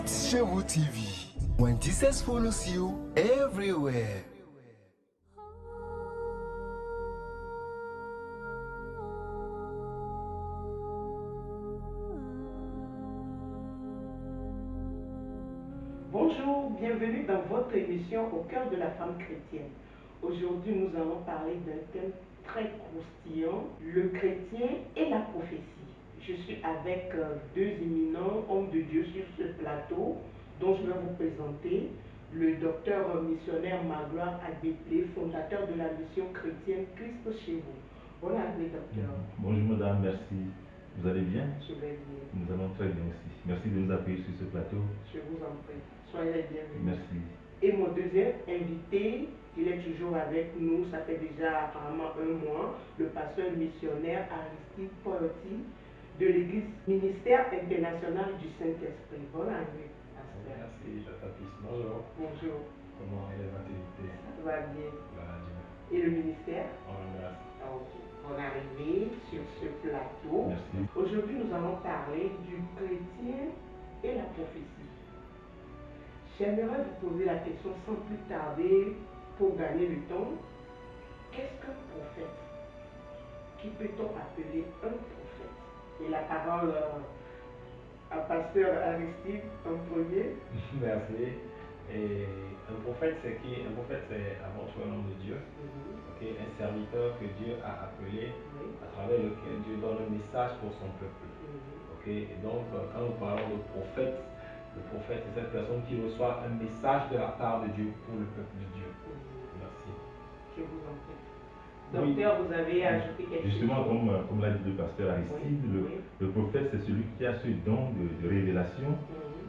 It's Chevo TV. When Jesus follows you everywhere. Bonjour, bienvenue dans votre émission Au cœur de la femme chrétienne. Aujourd'hui, nous allons parler d'un thème très croustillant, le chrétien et la prophétie. Je suis avec deux éminents hommes de Dieu sur ce plateau dont je vais vous présenter le docteur missionnaire Magloire Agbeplé, fondateur de la mission chrétienne Christ chez vous. Bonne arrivée, docteur. Bonjour madame, merci. Vous allez bien? Je vais bien. Nous allons très bien aussi. Merci de nous accueillir sur ce plateau. Je vous en prie. Soyez les bienvenus. Merci. Et mon deuxième invité, il est toujours avec nous, ça fait déjà apparemment un mois, le pasteur missionnaire Aristide Poyoti de l'église ministère international du Saint-Esprit. Bonne année, pasteur. Merci, Jatatis. Bonjour. Bonjour. Comment est les activités? Ça va bien. Voilà, Dieu. Et le ministère? On rend grâce. Ah, ok. Bonne arrivée sur ce plateau. Merci. Aujourd'hui, nous allons parler du chrétien et la prophétie. J'aimerais vous poser la question sans plus tarder pour gagner le temps. Qu'est-ce qu'un prophète? Qui peut-on appeler un prophète? Et la parole à pasteur Aristide en premier. Merci. Et un prophète, c'est qui? Un prophète, c'est avant tout un homme de Dieu. Okay? Un serviteur que Dieu a appelé, Oui. à travers lequel Dieu donne un message pour son peuple. Okay? Et donc, quand nous parlons de prophète, le prophète, c'est cette personne qui reçoit un message de la part de Dieu pour le peuple de Dieu. Merci. Je vous en prie. Docteur, vous avez ajouté quelque Justement, chose? comme l'a dit le pasteur Aristide, le prophète, c'est celui qui a ce don de révélation,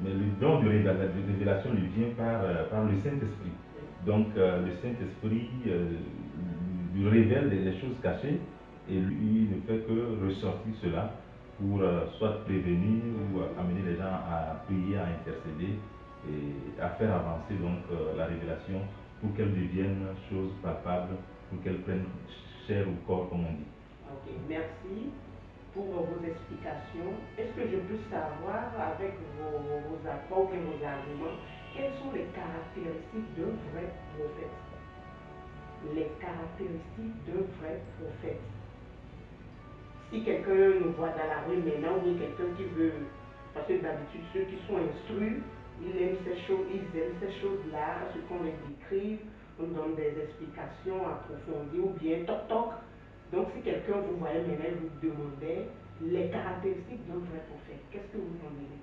mais le don de révélation lui vient par le Saint-Esprit. Donc, le Saint-Esprit lui révèle les choses cachées et lui ne fait que ressortir cela pour soit prévenir ou amener les gens à prier, à intercéder et à faire avancer donc la révélation pour qu'elle devienne chose palpable, pour qu'elle prenne chair au corps, comme on dit. Ok, merci pour vos explications. Est-ce que je peux savoir, avec vos apports ou bien vos arguments, quelles sont les caractéristiques d'un vrai prophète? Les caractéristiques d'un vrai prophète. Si quelqu'un nous voit dans la rue maintenant, ou bien quelqu'un qui veut, parce que d'habitude ceux qui sont instruits, ils aiment ces choses, ils aiment ces choses-là, ce qu'on les décrive, on donne des explications approfondies ou bien toc toc. Donc si quelqu'un vous voyait maintenant et vous demandait les caractéristiques d'un vrai prophète, qu'est-ce que vous en direz?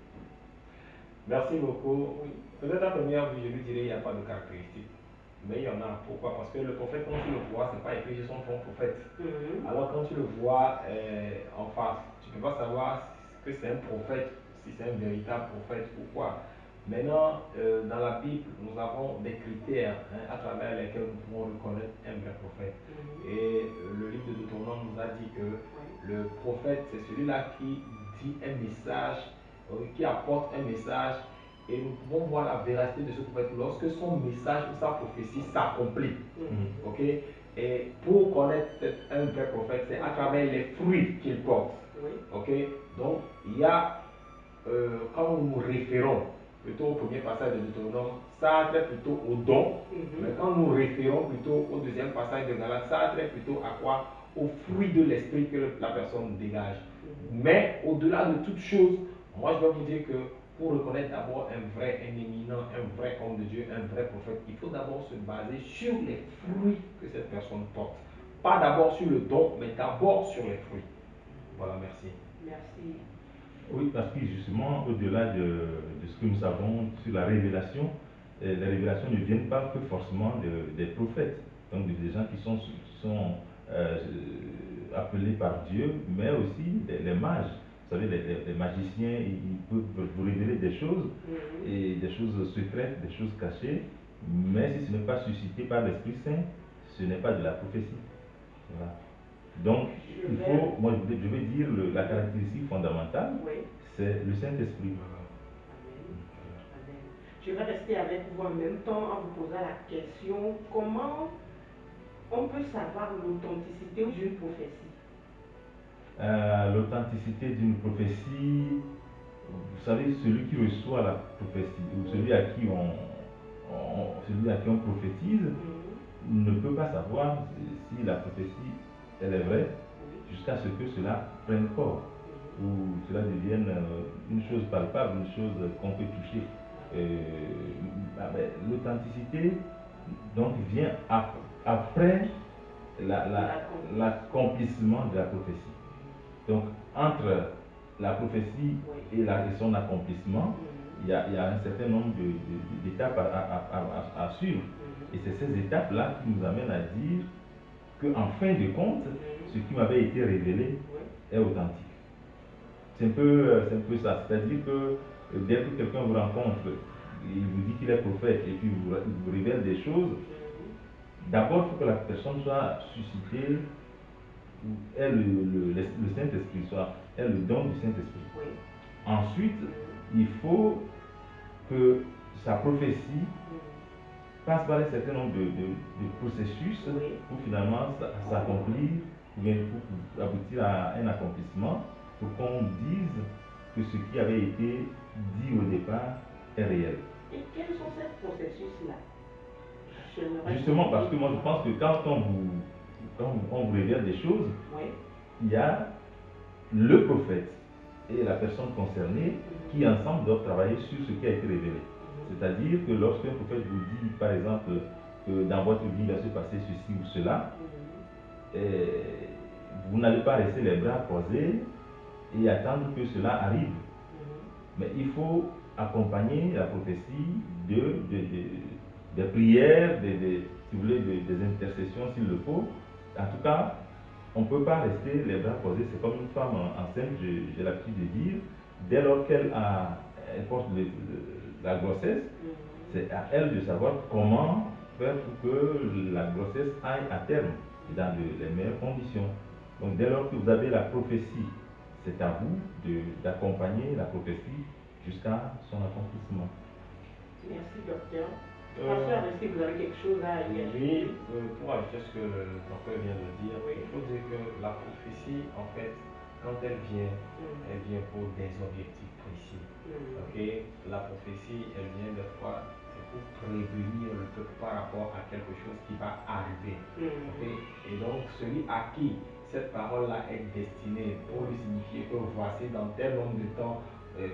Merci beaucoup. Oui. Peut-être à première vue, je lui dirais qu'il n'y a pas de caractéristiques. Mais il y en a. Pourquoi? Parce que le prophète, quand tu le vois, c'est pas écrit sur son front prophète. Alors quand tu le vois en face, tu ne peux pas savoir que c'est un prophète, si c'est un véritable prophète ou quoi. Maintenant, dans la Bible, nous avons des critères à travers lesquels nous pouvons reconnaître un vrai prophète. Et le livre de Deutéronome nous a dit que le prophète, c'est celui-là qui dit un message, qui apporte un message, et nous pouvons voir la véracité de ce prophète lorsque son message ou sa prophétie s'accomplit. Ok? Et pour connaître un vrai prophète, c'est à travers les fruits qu'il porte. Ok? Donc, il y a, quand nous nous référons plutôt au premier passage de Deutéronome, ça a trait plutôt au don. Mais quand nous référons plutôt au deuxième passage de Galates, ça a trait plutôt à quoi? Au fruit de l'esprit que la personne dégage. Mais au-delà de toute chose, moi je vais vous dire que pour reconnaître d'abord un vrai, un éminent, un vrai homme de Dieu, un vrai prophète, il faut d'abord se baser sur les fruits que cette personne porte. Pas d'abord sur le don, mais d'abord sur les fruits. Voilà, merci. Merci. Oui, parce que justement, au-delà de ce que nous savons sur la révélation, les révélations ne viennent pas que forcément des prophètes, donc des gens qui sont appelés par Dieu, mais aussi les mages. Vous savez, les magiciens, ils peuvent vous révéler des choses, et des choses secrètes, des choses cachées, mais si ce n'est pas suscité par l'Esprit Saint, ce n'est pas de la prophétie. Voilà. Donc, il faut, moi je vais dire la caractéristique fondamentale, c'est le Saint-Esprit. Amen. Je vais rester avec vous en même temps en vous posant la question, comment on peut savoir l'authenticité d'une prophétie? L'authenticité d'une prophétie, vous savez, celui qui reçoit la prophétie, ou celui à qui on prophétise, ne peut pas savoir si la prophétie elle est vraie jusqu'à ce que cela prenne corps, ou cela devienne une chose palpable, une chose qu'on peut toucher. L'authenticité donc vient après l'accomplissement de la prophétie. Donc entre la prophétie et son accomplissement, il y a un certain nombre d'étapes à suivre. Et c'est ces étapes-là qui nous amènent à dire qu'en fin de compte, ce qui m'avait été révélé est authentique. C'est un peu ça. C'est-à-dire que dès que quelqu'un vous rencontre, il vous dit qu'il est prophète et puis vous révèle des choses, d'abord, il faut que la personne soit suscitée, ait le Saint-Esprit, ait le don du Saint-Esprit. Ensuite, il faut que sa prophétie passe par un certain nombre de processus pour finalement s'accomplir, pour aboutir à un accomplissement, pour qu'on dise que ce qui avait été dit au départ est réel. Et quels sont ces processus-là? Justement, parce que moi je pense que quand on vous révèle des choses, il y a le prophète et la personne concernée qui ensemble doivent travailler sur ce qui a été révélé. C'est-à-dire que lorsqu'un prophète vous dit, par exemple, que dans votre vie il va se passer ceci ou cela, vous n'allez pas rester les bras croisés et attendre que cela arrive. Mais il faut accompagner la prophétie des prières, si vous voulez, des intercessions s'il le faut. En tout cas, on ne peut pas rester les bras croisés. C'est comme une femme enceinte, j'ai l'habitude de dire, dès lors qu'elle porte la grossesse, c'est à elle de savoir comment faire pour que la grossesse aille à terme dans les meilleures conditions. Donc dès lors que vous avez la prophétie, c'est à vous d'accompagner la prophétie jusqu'à son accomplissement. Merci, docteur. Pasteur, est-ce que vous avez quelque chose à y ajouter? Oui, pour ajouter ce que le docteur vient de dire, il faut dire que la prophétie, en fait, quand elle vient pour des objectifs précis. La prophétie, elle vient des fois, c'est pour prévenir le peuple par rapport à quelque chose qui va arriver. Et donc, celui à qui cette parole-là est destinée pour lui signifier que voici dans tel nombre de temps,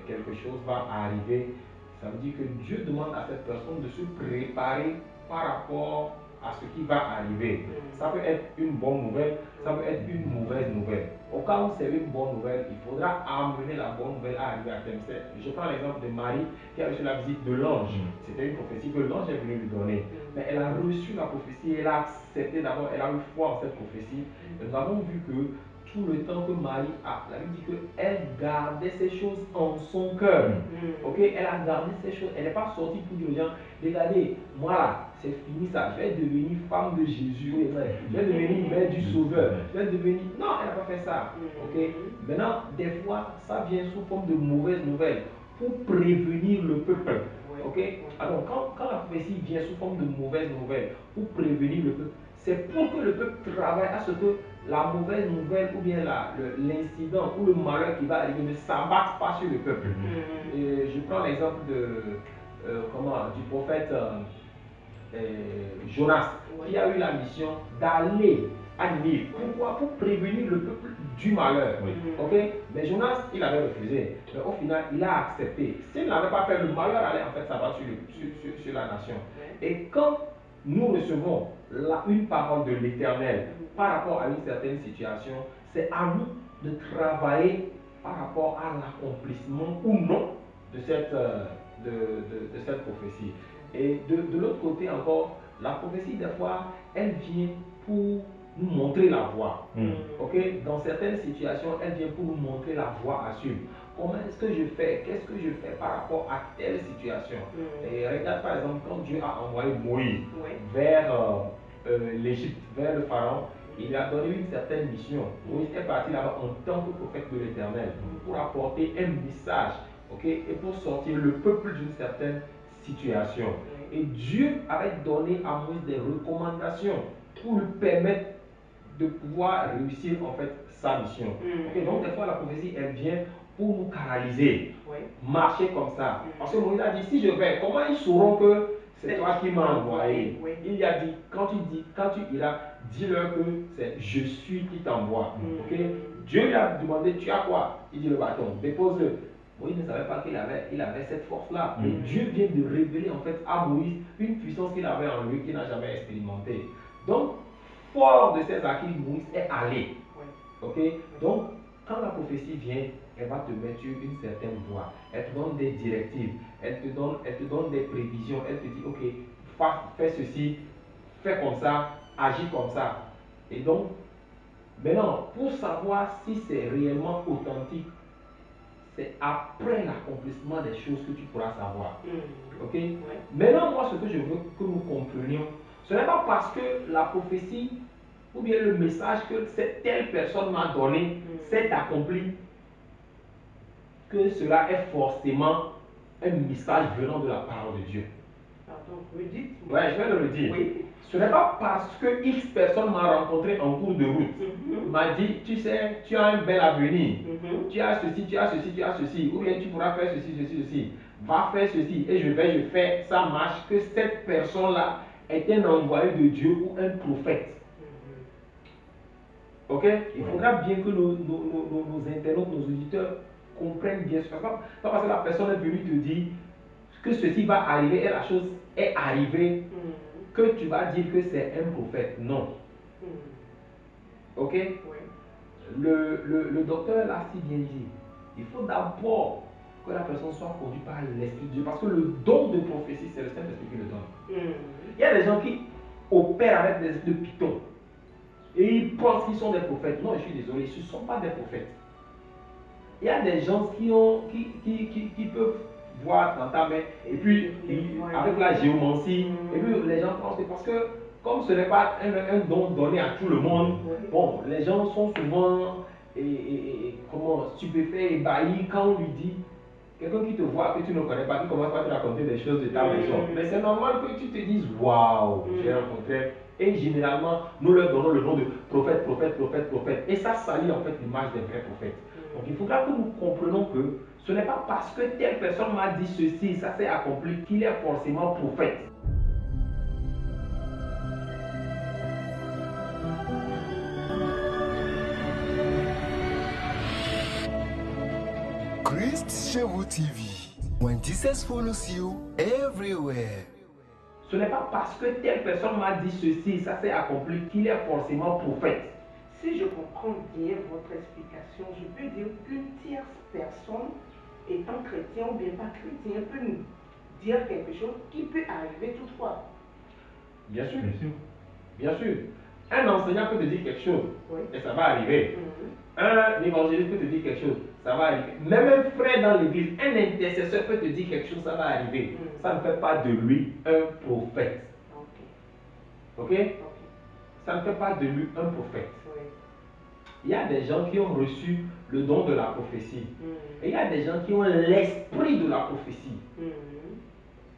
quelque chose va arriver. Ça veut dire que Dieu demande à cette personne de se préparer par rapport à ce qui va arriver. Ça peut être une bonne nouvelle, ça peut être une mauvaise nouvelle. Au cas où c'est une bonne nouvelle, il faudra amener la bonne nouvelle à arriver à terme. Je prends l'exemple de Marie qui a reçu la visite de l'ange. C'était une prophétie que l'ange est venu lui donner. Mais elle a reçu la prophétie, elle a accepté d'abord, elle a eu foi en cette prophétie. Et nous avons vu que tout le temps que Marie a, la Bible dit qu'elle gardait ces choses en son cœur. Elle a gardé ces choses. Elle n'est pas sortie pour dire aux gens, regardez, moi là, c'est fini ça. Je vais devenir femme de Jésus. Je vais devenir mère du Sauveur. Je vais devenir. Non, elle n'a pas fait ça. Maintenant, des fois, ça vient sous forme de mauvaises nouvelles pour prévenir le peuple. Alors, quand la prophétie vient sous forme de mauvaises nouvelles pour prévenir le peuple, c'est pour que le peuple travaille à ce que la mauvaise nouvelle ou bien l'incident ou le malheur qui va arriver ne s'abatte pas sur le peuple. Et je prends l'exemple du prophète Jonas, qui a eu la mission d'aller à Ninive. Pourquoi? Pour prévenir le peuple du malheur. Mais Jonas, il avait refusé. Mais au final, il a accepté. S'il n'avait pas fait, le malheur allait en fait s'abattre sur la nation. Et quand nous recevons une parole de l'Éternel par rapport à une certaine situation, c'est à nous de travailler par rapport à l'accomplissement ou non de cette prophétie. Et de l'autre côté encore, la prophétie, des fois, elle vient pour nous montrer la voie. Dans certaines situations, elle vient pour nous montrer la voie à suivre. Comment est-ce que je fais? Qu'est-ce que je fais par rapport à telle situation? Et regarde par exemple, quand Dieu a envoyé Moïse vers l'Égypte, vers le Pharaon, il lui a donné une certaine mission. Moïse est parti là-bas en tant que prophète de l'Éternel pour apporter un message, et pour sortir le peuple d'une certaine situation. Et Dieu avait donné à Moïse des recommandations pour lui permettre de pouvoir réussir en fait sa mission. Donc des fois la prophétie elle vient pour nous canaliser, Oui. marcher comme ça. Mm. Parce que Moïse a dit, si je vais, comment ils sauront que c'est toi qui m'as envoyé? Oui. Il a dit, quand tu iras, dis-leur que c'est je suis qui t'envoie. Mm. Ok? Dieu lui a demandé, tu as quoi? Il dit le bâton, dépose-le. Moïse ne savait pas qu'il avait cette force-là. Mais Mm. Dieu vient de révéler en fait à Moïse une puissance qu'il avait en lui qu'il n'a jamais expérimentée. Donc, fort de ses acquis, Moïse est allé. Oui. Ok? Donc, quand la prophétie vient, elle va te mettre sur une certaine voie. Elle te donne des directives, elle te donne des prévisions. Elle te dit, ok, fais ceci, fais comme ça, agis comme ça. Et donc, maintenant, pour savoir si c'est réellement authentique, c'est après l'accomplissement des choses que tu pourras savoir. Ok? Oui. Maintenant, moi, ce que je veux que nous comprenions, ce n'est pas parce que la prophétie ou bien le message que cette telle personne m'a donné s'est accompli que cela est forcément un message venant de la parole de Dieu. Pardon, redites. Ouais, je vais le redire. Oui. Ce n'est pas parce que X personne m'a rencontré en cours de route, m'a dit, tu sais, tu as un bel avenir, tu as ceci, tu as ceci, tu as ceci, ou bien tu pourras faire ceci, ceci, ceci, va faire ceci, et je fais, ça marche, que cette personne-là est un envoyé de Dieu ou un prophète. Ok? Il faudra bien que nos internautes, nos auditeurs comprennent bien ce que c'est. Pas parce que la personne est venue te dire que ceci va arriver et la chose est arrivée que tu vas dire que c'est un prophète. Non. Ok? Oui. Le docteur l'a si bien dit. Il faut d'abord que la personne soit conduite par l'Esprit de Dieu. Parce que le don de prophétie, c'est le Saint-Esprit qui le donne. Il y a des gens qui opèrent avec des esprits de python. Et ils pensent qu'ils sont des prophètes. Non, je suis désolé, ce ne sont pas des prophètes. Il y a des gens qui peuvent voir dans ta main, et puis avec la géomancie, et puis les gens pensent que parce que comme ce n'est pas un don donné à tout le monde, bon, les gens sont souvent comment, stupéfaits, ébahis quand on lui dit, quelqu'un qui te voit que tu ne connais pas, qui commence à te raconter des choses de ta maison. Mais c'est normal que tu te dises, waouh, j'ai rencontré. Et généralement, nous leur donnons le nom de prophète, prophète, prophète, prophète. Et ça salit en fait l'image des vrais prophètes. Donc il faudra que nous comprenions que ce n'est pas parce que telle personne m'a dit ceci, ça s'est accompli, qu'il est forcément prophète. Christ chez vous TV. When Jesus follows you everywhere. Ce n'est pas parce que telle personne m'a dit ceci, ça s'est accompli, qu'il est forcément prophète. Si je comprends bien votre explication, je peux dire qu'une tierce personne, étant chrétien ou bien pas chrétien, peut nous dire quelque chose qui peut arriver toutefois. Bien sûr. Bien sûr. Bien sûr. Un enseignant peut te dire quelque chose, et ça va arriver. Un évangéliste peut te dire quelque chose, ça va arriver. Même un frère dans l'église, un intercesseur peut te dire quelque chose, ça va arriver. Ça ne fait pas de lui un prophète. Ok? Ça ne fait pas de lui un prophète. Il y a des gens qui ont reçu le don de la prophétie. Et il y a des gens qui ont l'esprit de la prophétie.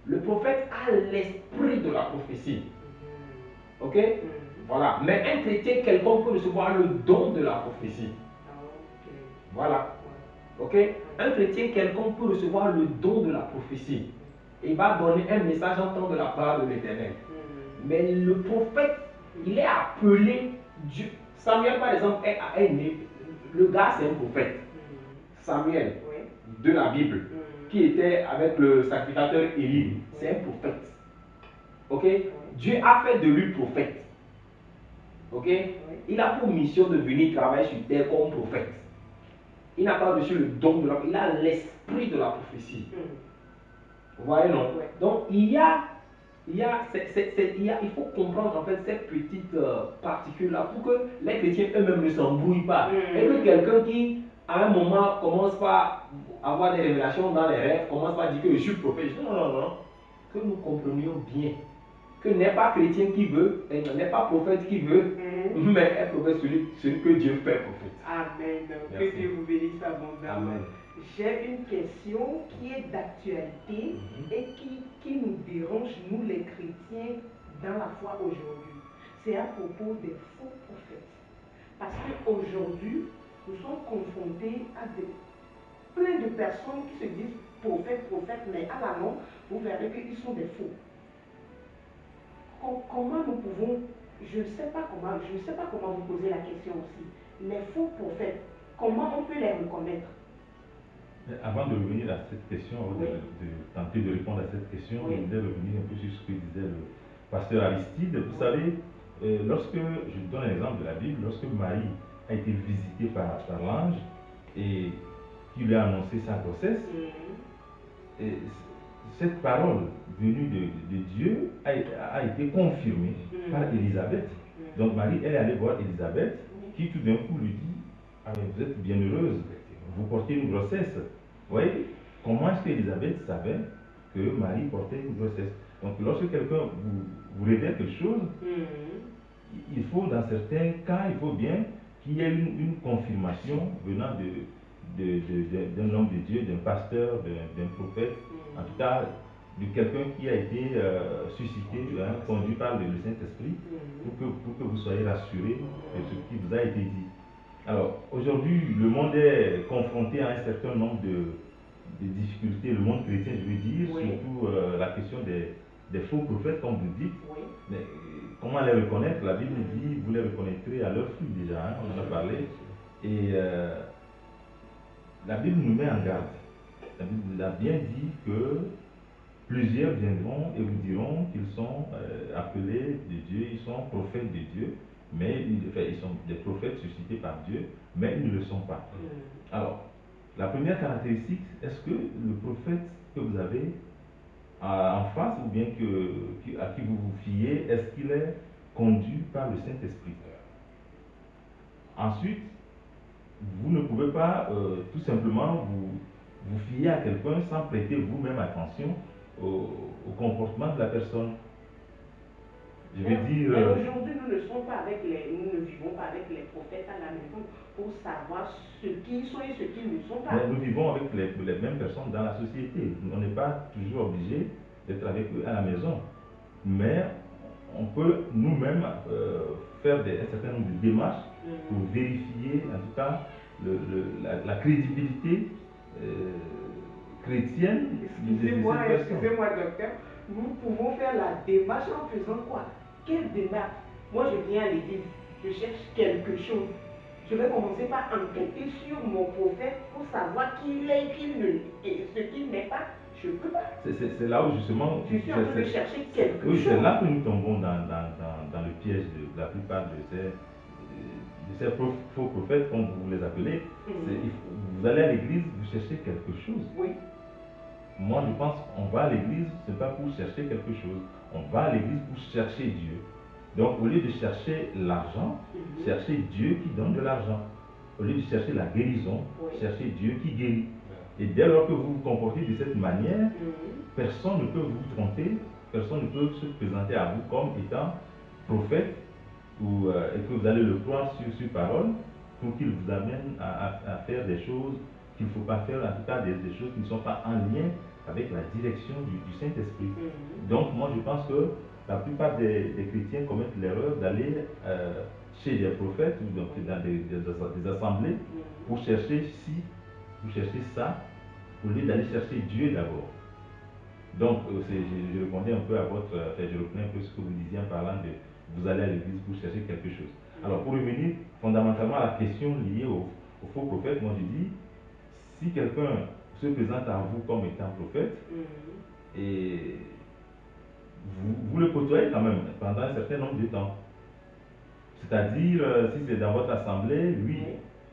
Le prophète a l'esprit de la prophétie. Ok? Voilà. Mais un chrétien quelconque peut recevoir le don de la prophétie. Voilà. Ok? Un chrétien quelconque peut recevoir le don de la prophétie. Il va donner un message en temps de la part de l'Éternel. Mais le prophète, il est appelé Dieu. Samuel, par exemple, est né. Le gars, c'est un prophète. Samuel, de la Bible, qui était avec le sacrificateur Élie, c'est un prophète. Ok? Dieu a fait de lui prophète. Ok? Il a pour mission de venir travailler sur terre comme prophète. Il n'a pas reçu le don de la prophétie, il a l'esprit de la prophétie. Vous voyez, non? Donc, il faut comprendre en fait ces petites particules-là pour que les chrétiens eux-mêmes ne s'embrouillent pas. Et que quelqu'un qui, à un moment, commence par avoir des révélations dans les rêves, commence par dire que je suis prophète. Non, non, non. Que nous comprenions bien que n'est pas chrétien qui veut, et n'est pas prophète qui veut, mais est prophète celui que Dieu fait prophète. Amen. Merci. Que Dieu vous bénisse abondamment. Amen. J'ai une question qui est d'actualité et qui nous dérange, nous les chrétiens, dans la foi aujourd'hui. C'est à propos des faux prophètes. Parce qu'aujourd'hui, nous sommes confrontés à plein de personnes qui se disent prophètes, mais à la longue, vous verrez qu'ils sont des faux. Comment nous pouvons, je ne sais pas comment vous poser la question aussi. Les faux prophètes, comment on peut les reconnaître? Avant de revenir à cette question, Oui. de tenter de répondre à cette question, Oui. je voulais revenir un peu sur ce que disait le pasteur Aristide. Vous Oui. savez, lorsque, je donne un exemple de la Bible, lorsque Marie a été visitée par l'ange et qui lui a annoncé sa grossesse, et cette parole venue de Dieu a été confirmée par Élisabeth. Donc Marie, elle est allée voir Élisabeth, qui tout d'un coup lui dit, ah, mais vous êtes bienheureuse, vous portez une grossesse. Vous voyez, comment est-ce qu'Élisabeth savait que Marie portait une grossesse? Donc lorsque quelqu'un vous révèle quelque chose, il faut, dans certains cas, il faut bien qu'il y ait une confirmation venant d'un homme de Dieu, d'un pasteur, d'un prophète, en tout cas de quelqu'un qui a été suscité, conduit par le Saint-Esprit, pour que vous soyez rassurés de ce qui vous a été dit. Alors, aujourd'hui, le monde est confronté à un certain nombre de difficultés, le monde chrétien, je veux dire, surtout la question des faux prophètes, comme vous dites. Mais, comment les reconnaître? La Bible dit, vous les reconnaîtrez à leurs fruits déjà, on en a parlé. Et la Bible nous met en garde. La Bible a bien dit que plusieurs viendront et vous diront qu'ils sont appelés de Dieu, ils sont prophètes de Dieu, mais ils sont des prophètes suscités par Dieu, mais ils ne le sont pas. Alors, la première caractéristique, est-ce que le prophète que vous avez en face, ou bien à qui vous vous fiez, est-ce qu'il est conduit par le Saint-Esprit? Ensuite, vous ne pouvez pas tout simplement vous fier à quelqu'un sans prêter vous-même attention au comportement de la personne. Je veux dire. Aujourd'hui, nous ne vivons pas avec les prophètes à la maison pour savoir ce qu'ils sont et ce qu'ils ne sont pas. Mais nous vivons avec les mêmes personnes dans la société. On n'est pas toujours obligé d'être avec eux à la maison. Mais on peut nous-mêmes faire un certain nombre de démarches pour vérifier, en tout cas, la crédibilité chrétienne de cette personne. Excusez-moi, docteur. Nous pouvons faire la démarche en faisant quoi? Quelle démarche? Moi, je viens à l'église, je cherche quelque chose. Je vais commencer par enquêter sur mon prophète pour savoir qui il est et ce qu'il n'est pas. Je ne peux pas. C'est là où justement... Je suis en train de chercher quelque chose. Oui, c'est là que nous tombons dans le piège de la plupart de ces faux prophètes, comme vous les appelez. Vous allez à l'église, vous cherchez quelque chose. Oui. Moi, je pense qu'on va à l'église, ce n'est pas pour chercher quelque chose. On va à l'église pour chercher Dieu. Donc, au lieu de chercher l'argent, cherchez Dieu qui donne de l'argent. Au lieu de chercher la guérison, cherchez Dieu qui guérit. Et dès lors que vous vous comportez de cette manière, personne ne peut vous tromper, personne ne peut se présenter à vous comme étant prophète et que vous allez le croire sur parole pour qu'il vous amène à faire des choses qu'il ne faut pas faire, en tout cas des choses qui ne sont pas en lien avec la direction du Saint-Esprit. Donc moi je pense que la plupart des chrétiens commettent l'erreur d'aller chez des prophètes ou dans des assemblées pour chercher pour chercher ça, au lieu d'aller chercher Dieu d'abord. Donc je répondais un peu à je reprenais un peu ce que vous disiez en parlant de vous allez à l'église pour chercher quelque chose. Alors pour revenir fondamentalement à la question liée au faux prophète, moi je dis, si quelqu'un se présente à vous comme étant prophète, et vous le côtoyez quand même pendant un certain nombre de temps. C'est-à-dire, si c'est dans votre assemblée, oui.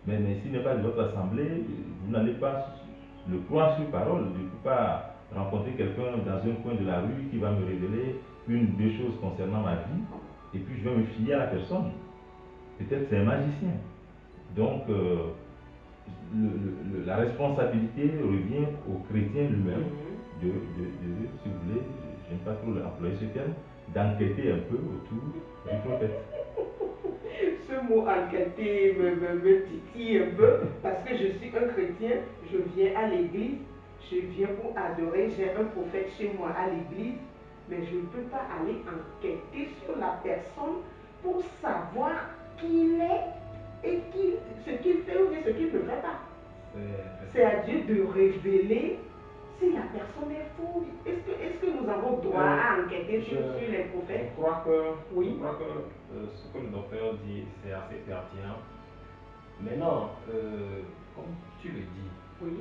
Mais s'il n'est pas de votre assemblée, vous n'allez pas le croire sur parole. Je ne peux pas rencontrer quelqu'un dans un coin de la rue qui va me révéler une ou deux choses concernant ma vie, et puis je vais me fier à la personne. Peut-être c'est un magicien. Donc, la responsabilité revient au chrétien lui-même si vous voulez, je n'aime pas trop employer ce terme, d'enquêter un peu autour du prophète. Ce mot enquêter me titille un peu parce que je suis un chrétien, je viens à l'église, je viens pour adorer, j'ai un prophète chez moi à l'église, mais je ne peux pas aller enquêter sur la personne pour savoir qui il est et ce qu'il fait ou bien ce qu'il ne fait pas. C'est à Dieu de révéler si la personne est faux. Est-ce que nous avons droit à enquêter sur les prophètes? Je crois que, oui. Ce que le docteur dit, c'est assez pertinent. Maintenant, comme tu le dis, oui.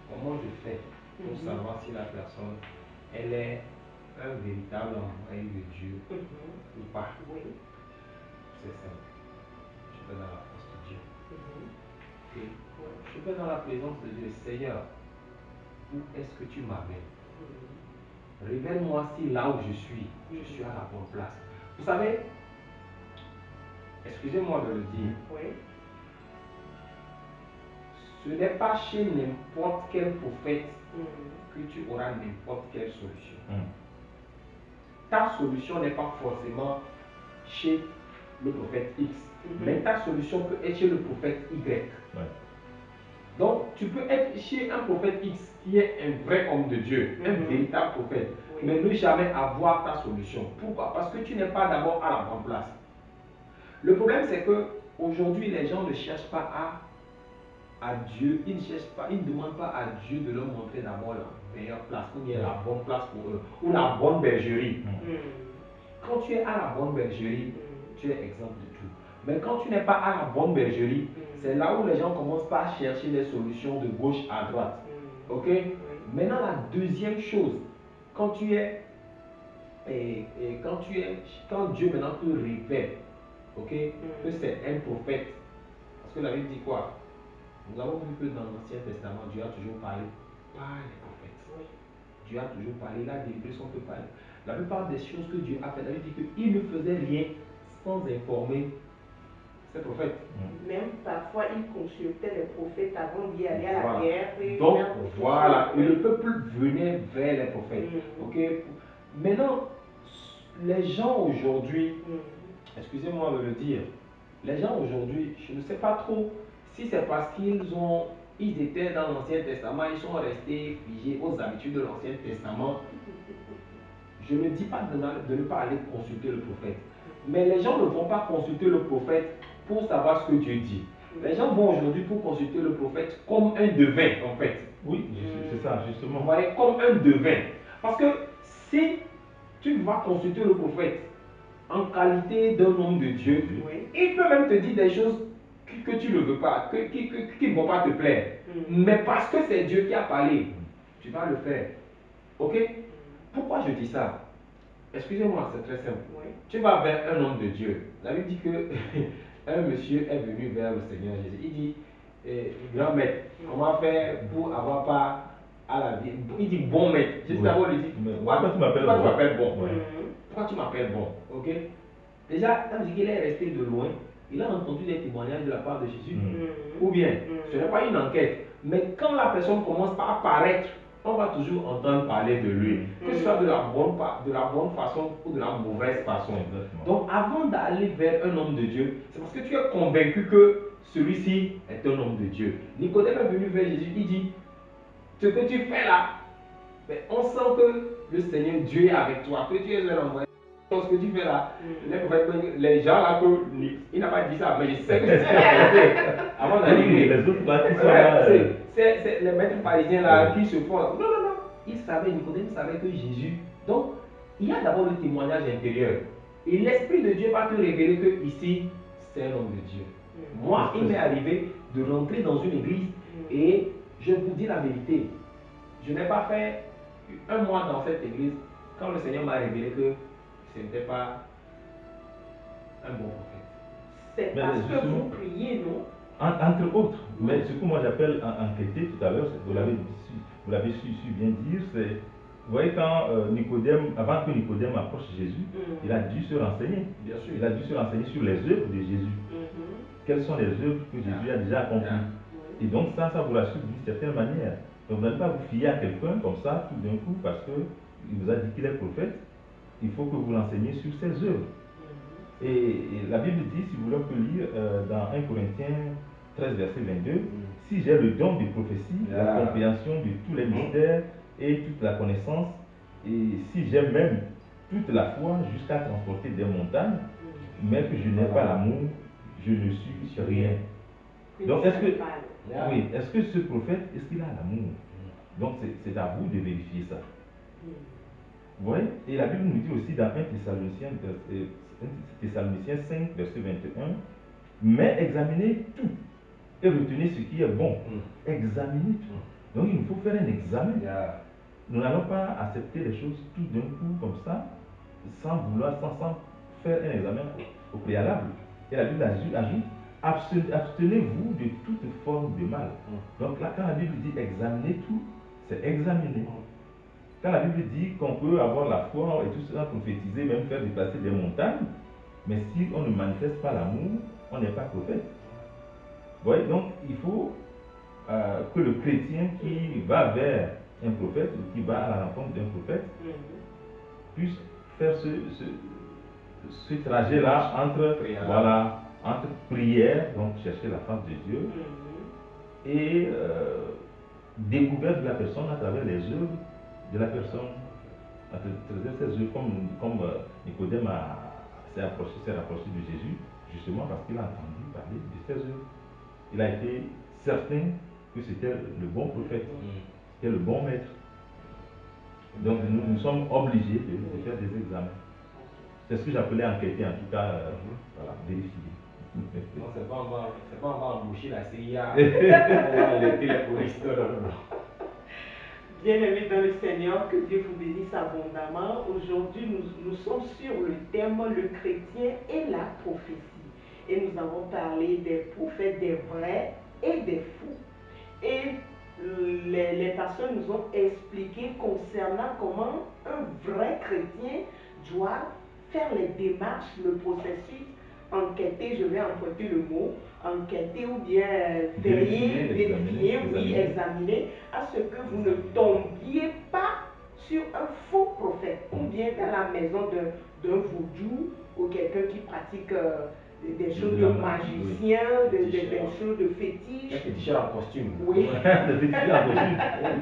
Comment je fais pour savoir si la personne, elle est un véritable envoyé de Dieu ou pas? Oui. C'est simple. Je vais dans la force de Dieu. Oui. Je vais dans la présence de Dieu. Seigneur, où est-ce que tu m'amènes? Révèle-moi si là où je suis à la bonne place. Vous savez, excusez-moi de le dire, ce n'est pas chez n'importe quel prophète que tu auras n'importe quelle solution. Ta solution n'est pas forcément chez le prophète X, mais ta solution peut être chez le prophète Y. Donc, tu peux être chez un prophète X qui est un vrai homme de Dieu, un véritable prophète, mais ne jamais avoir ta solution. Pourquoi? Parce que tu n'es pas d'abord à la bonne place. Le problème, c'est que aujourd'hui, les gens ne cherchent pas à Dieu, ils ne demandent pas à Dieu de leur montrer d'abord la meilleure place, ou bien la bonne place pour eux, ou la bonne bergerie. Quand tu es à la bonne bergerie, tu es exempt de tout. Mais quand tu n'es pas à la bonne bergerie, c'est là où les gens commencent par chercher des solutions de gauche à droite. Ok? Maintenant, la deuxième chose, quand Dieu maintenant te révèle, ok, que c'est un prophète, parce que la Bible dit quoi? Nous avons vu que dans l'Ancien Testament, Dieu a toujours parlé par les prophètes. Dieu a toujours parlé, il a délivré son peuple. La plupart des choses que Dieu a fait, la Bible dit qu'il ne faisait rien sans informer ses prophètes. Même parfois, il consultait les prophètes avant d'y aller à la guerre. Donc, voilà, et le peuple venait vers les prophètes. Ok. Maintenant, les gens aujourd'hui, excusez-moi de le dire, les gens aujourd'hui, je ne sais pas trop si c'est parce ils étaient dans l'Ancien Testament, ils sont restés figés aux habitudes de l'Ancien Testament. Je ne dis pas de ne pas aller consulter le prophète, mais les gens ne vont pas consulter le prophète pour savoir ce que Dieu dit. Les gens vont aujourd'hui pour consulter le prophète comme un devin, en fait. Oui, c'est ça, justement. Vous voyez, comme un devin. Parce que si tu vas consulter le prophète en qualité d'un homme de Dieu, il peut même te dire des choses que tu ne veux pas, qui ne vont pas te plaire. Mais parce que c'est Dieu qui a parlé, tu vas le faire. Ok? Pourquoi je dis ça? Excusez-moi, c'est très simple. Tu vas vers un homme de Dieu. La Bible dit que un monsieur est venu vers le Seigneur Jésus. Il dit, grand maître, comment faire pour avoir part à la vie? Il dit, bon maître. Jésus d'abord lui dit, pourquoi tu m'appelles bon? Pourquoi tu m'appelles bon? Ok? Déjà, ça veut dire qu'il est resté de loin. Il a entendu des témoignages de la part de Jésus. Ou bien, ce n'est pas une enquête. Mais quand la personne commence par apparaître, on va toujours entendre parler de lui. Que ce soit de la bonne façon ou de la mauvaise façon. Donc, avant d'aller vers un homme de Dieu, c'est parce que tu es convaincu que celui-ci est un homme de Dieu. Nicodème est venu vers Jésus. Il dit, ce que tu fais là, mais on sent que le Seigneur Dieu est avec toi, que tu es un envoyé. Ce que tu fais là, les gens là, il n'a pas dit ça, mais je sais que c'est ce qu'il a pensé avant d'arriver. Les autres parties sont là. C'est les maîtres parisiens là qui se font là. Non, non, non. Nicodème savait que Jésus. Donc, il y a d'abord le témoignage intérieur. Et l'Esprit de Dieu va te révéler que ici, c'est un homme de Dieu. Moi, il m'est arrivé de rentrer dans une église et je vous dis la vérité. Je n'ai pas fait un mois dans cette église quand le Seigneur m'a révélé que ce n'était pas un bon prophète. C'est parce que vous priez, non? Entre autres, mais ce que moi j'appelle enquêter tout à l'heure, vous l'avez su bien dire, c'est, vous voyez, quand Nicodème, avant que Nicodème approche Jésus, il a dû se renseigner. Bien sûr. Il a dû se renseigner sur les œuvres de Jésus. Quelles sont les œuvres que Jésus a déjà accomplies. Et donc ça vous rassure d'une certaine manière. Donc vous n'allez pas vous fier à quelqu'un comme ça tout d'un coup parce qu'il vous a dit qu'il est prophète. Il faut que vous l'enseigniez sur ses œuvres. Et la Bible dit, si vous voulez, on peut lire dans 1 Corinthiens 13, verset 22, si j'ai le don de prophétie, la compréhension de tous les mystères et toute la connaissance, et si j'ai même toute la foi jusqu'à transporter des montagnes, mais que je n'ai pas l'amour, je ne suis rien. Donc, est-ce que, Principal. oui, est-ce que ce prophète, est-ce qu'il a l'amour? Donc, c'est à vous de vérifier ça. Vous voyez? Et la Bible nous dit aussi dans 1 Thessaloniciens 5, verset 21, mais examinez tout et retenez ce qui est bon. Examinez tout. Donc, il nous faut faire un examen. Nous n'allons pas accepter les choses tout d'un coup comme ça, sans vouloir, sans faire un examen au préalable. Et la Bible ajoute, abstenez-vous de toute forme de mal. Donc là, quand la Bible dit examinez tout, c'est examiner. Quand la Bible dit qu'on peut avoir la foi et tout cela, prophétiser, même faire déplacer des montagnes, mais si on ne manifeste pas l'amour, on n'est pas prophète. Vous voyez, donc il faut que le chrétien qui va vers un prophète ou qui va à la rencontre d'un prophète puisse faire ce trajet-là entre prière, donc chercher la face de Dieu, et découverte de la personne à travers les œuvres de la personne. À travers ses œuvres, comme Nicodème s'est rapproché de Jésus, justement parce qu'il a entendu parler de ses œuvres. Il a été certain que c'était le bon prophète, c'était le bon maître. Donc nous sommes obligés de faire des examens. C'est ce que j'appelais enquêter, en tout cas, voilà, vérifier. Non, c'est pas on va embaucher la CIA, on va alerter les polices. Bien-aimés dans le Seigneur, que Dieu vous bénisse abondamment. Aujourd'hui, nous sommes sur le thème le chrétien et la prophétie. Et nous avons parlé des prophètes, des vrais et des fous. Et les personnes nous ont expliqué concernant comment un vrai chrétien doit faire les démarches, le processus, enquêter, je vais emprunter le mot, enquêter ou bien veiller, vérifier, oui, examiner, à ce que vous ne tombiez pas sur un faux prophète ou bien dans la maison d'un vaudou ou quelqu'un qui pratique des choses de magicien, des choses de fétiche. Un féticheur en costume. Oui. Des féticheurs en costume.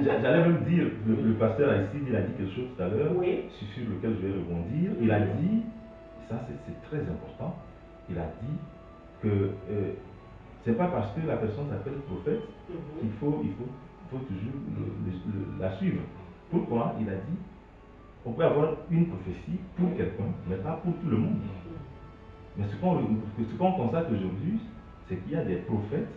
J'allais même dire, le pasteur ici, il a dit quelque chose tout à l'heure, Oui. sur lequel je vais rebondir. Il a dit, ça c'est très important, il a dit que c'est pas parce que la personne s'appelle prophète qu'il faut toujours la suivre. Pourquoi? Il a dit, on peut avoir une prophétie pour quelqu'un, mais pas pour tout le monde. Mais ce qu'on constate aujourd'hui, c'est qu'il y a des prophètes,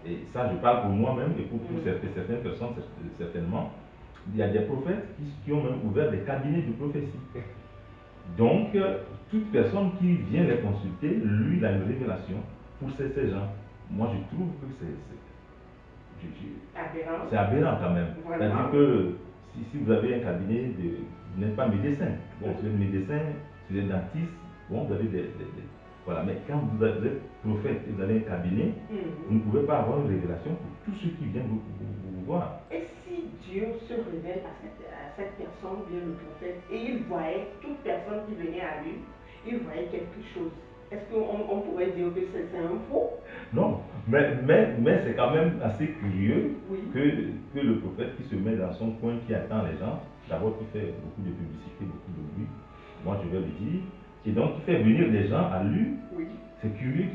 et ça je parle pour moi-même et pour certaines personnes certainement, il y a des prophètes qui ont même ouvert des cabinets de prophétie. Donc, toute personne qui vient les consulter, lui, il a une révélation pour ces gens. Moi, je trouve que c'est aberrant quand même. C'est-à-dire que si vous avez un cabinet, vous n'êtes pas médecin. Bon, si vous êtes médecin, si vous êtes dentiste, bon, vous avez voilà, mais quand vous êtes prophète et vous avez un cabinet, vous ne pouvez pas avoir une révélation pour tous ceux qui viennent vous voir. Et si Dieu se révèle à cette personne, bien le prophète, et il voyait toute personne qui venait à lui, il voyait quelque chose. Est-ce qu'on pourrait dire que c'est un faux? Non, mais c'est quand même assez curieux que le prophète qui se met dans son coin, qui attend les gens, d'abord qui fait beaucoup de publicité, beaucoup de bruit, moi je vais le dire, et donc qui fait venir des gens à lui, c'est curieux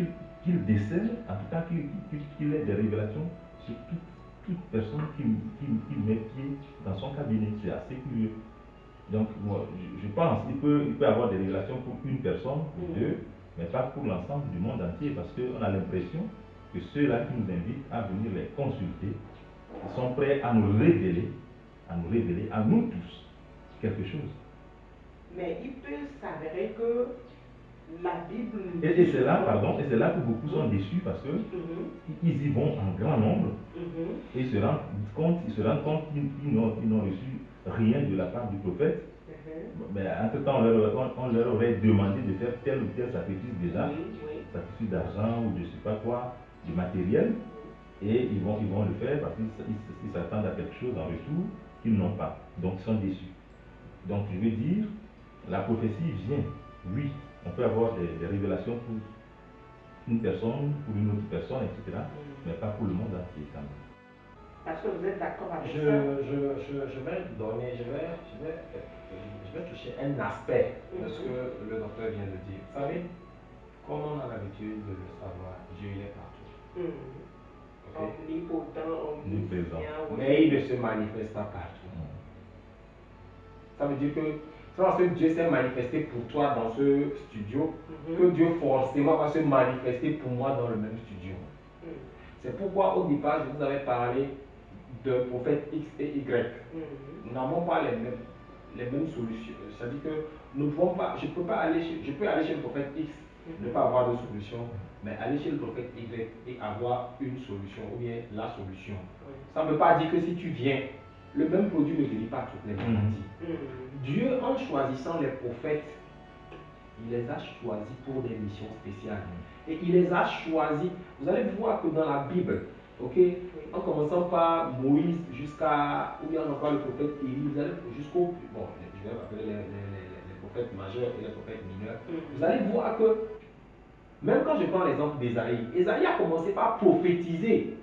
qu'il décèle, en tout cas qu'il ait des révélations sur toute personne qui met pied dans son cabinet. C'est assez curieux. Donc moi, je pense qu'il peut avoir des révélations pour une personne, ou deux, mais pas pour l'ensemble du monde entier, parce qu'on a l'impression que ceux-là qui nous invitent à venir les consulter, ils sont prêts à nous révéler, à nous tous, quelque chose. Mais il peut s'avérer que la Bible nous et c'est là, que beaucoup sont déçus parce que ils y vont en grand nombre et se rendent compte qu'ils n'ont reçu rien de la part du prophète. Mais entre-temps, on leur aurait demandé de faire tel ou tel sacrifice déjà, sacrifice d'argent ou je ne sais pas quoi, du matériel, et ils vont le faire parce qu'ils s'attendent à quelque chose en retour qu'ils n'ont pas. Donc ils sont déçus. Donc je veux dire, la prophétie vient, oui, on peut avoir des révélations pour une personne, pour une autre personne, etc., mais pas pour le monde entier quand même. Parce que vous êtes d'accord avec ça? Je vais donner, je vais toucher un aspect de ce que le docteur vient de dire. Vous savez, comme on a l'habitude de le savoir, Dieu il est partout. Omnipotent, omniscient. Mais il ne se manifeste pas partout. Ça veut dire que c'est parce que Dieu s'est manifesté pour toi dans ce studio que Dieu forcément va se manifester pour moi dans le même studio. C'est pourquoi au départ je vous avais parlé de prophètes X et Y. Nous n'avons pas les mêmes solutions. C'est-à-dire que nous ne pouvons pas, je peux aller chez le prophète X, ne pas avoir de solution, mais aller chez le prophète Y et avoir une solution ou bien la solution. Ça ne veut pas dire que si tu viens, le même produit ne guérit pas toutes les maladies. Dieu, en choisissant les prophètes, il les a choisis pour des missions spéciales. Et il les a choisis. Vous allez voir que dans la Bible, ok, en commençant par Moïse jusqu'à, ou bien encore le prophète Élie, vous allez jusqu'au, bon, je vais appeler les prophètes majeurs et les prophètes mineurs. Vous allez voir que, même quand je prends l'exemple d'Ésaïe, Ésaïe a commencé par prophétiser.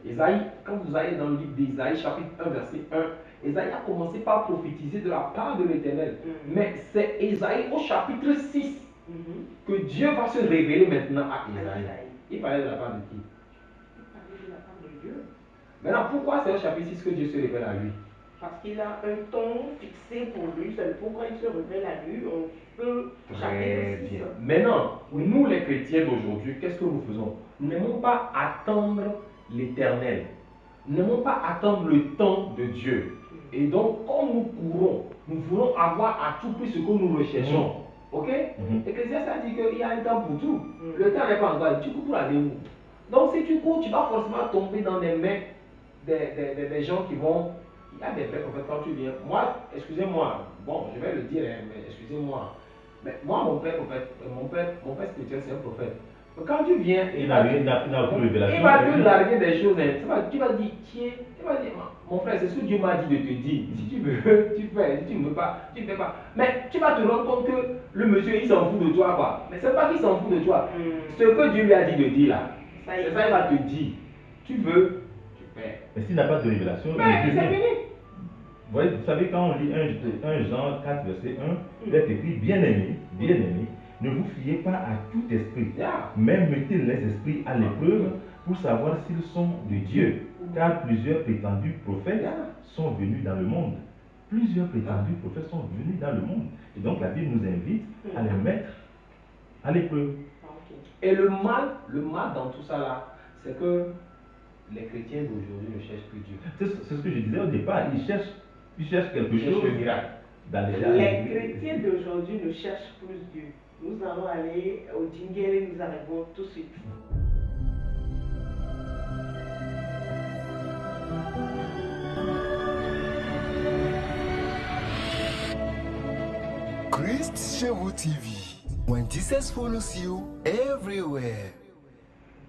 Ésaïe, quand vous allez dans le livre d'Ésaïe, chapitre 1, verset 1, Ésaïe a commencé par prophétiser de la part de l'Éternel. Mais c'est Ésaïe au chapitre 6 que Dieu va se révéler maintenant à Ésaïe. Il parlait de la part de qui? Il parlait de la part de Dieu. Maintenant, pourquoi c'est au chapitre 6 que Dieu se révèle à lui? Parce qu'il a un ton fixé pour lui. C'est pourquoi il se révèle à lui en ce chapitre 6. Maintenant, nous les chrétiens d'aujourd'hui, qu'est-ce que nous faisons? Nous n'aimons pas attendre l'Éternel. Nous n'aimons pas attendre le temps de Dieu. Et donc, quand nous courons, nous voulons avoir à tout prix ce que nous recherchons. Ok? L'Ecclésiaste a dit qu'il y a un temps pour tout. Le temps n'est pas encore. Tu cours pour aller où? Donc, si tu cours, tu vas forcément tomber dans les mains des gens qui vont. Il y a des vrais prophètes quand tu viens. Moi, excusez-moi, bon, je vais le dire, hein, mais excusez-moi. Mais moi, mon père spirituel, c'est un prophète. Mais quand tu viens, il n'a aucune révélation. Il va te larguer des choses. Hein. Tu vas dire, tiens, il va dire, mon frère, c'est ce que Dieu m'a dit de te dire. Si tu veux, tu fais. Si tu ne veux pas, tu ne fais pas. Mais tu vas te rendre compte que le monsieur, il s'en fout de toi, quoi. Mais c'est pas qu'il s'en fout de toi. Ce que Dieu lui a dit de dire là, c'est ça, il va te dire. Tu veux, tu fais. Mais s'il n'a pas de révélation, mais c'est fini. Vous savez, quand on lit 1 Jean 4, verset 1, il est écrit, bien-aimés, ne vous fiez pas à tout esprit, mais mettez les esprits à l'épreuve pour savoir s'ils sont de Dieu. Car plusieurs prétendus prophètes sont venus dans le monde. Plusieurs prétendus prophètes sont venus dans le monde. Et donc la Bible nous invite à les mettre à l'épreuve. Et le mal dans tout ça là, c'est que les chrétiens d'aujourd'hui ne cherchent plus Dieu. C'est ce que je disais au départ, ils cherchent quelque chose. Dans les chrétiens d'aujourd'hui ne cherchent plus Dieu. Nous allons aller au jingle et nous arrivons tout de suite. Christ chez vous TV. When Jesus follows you everywhere.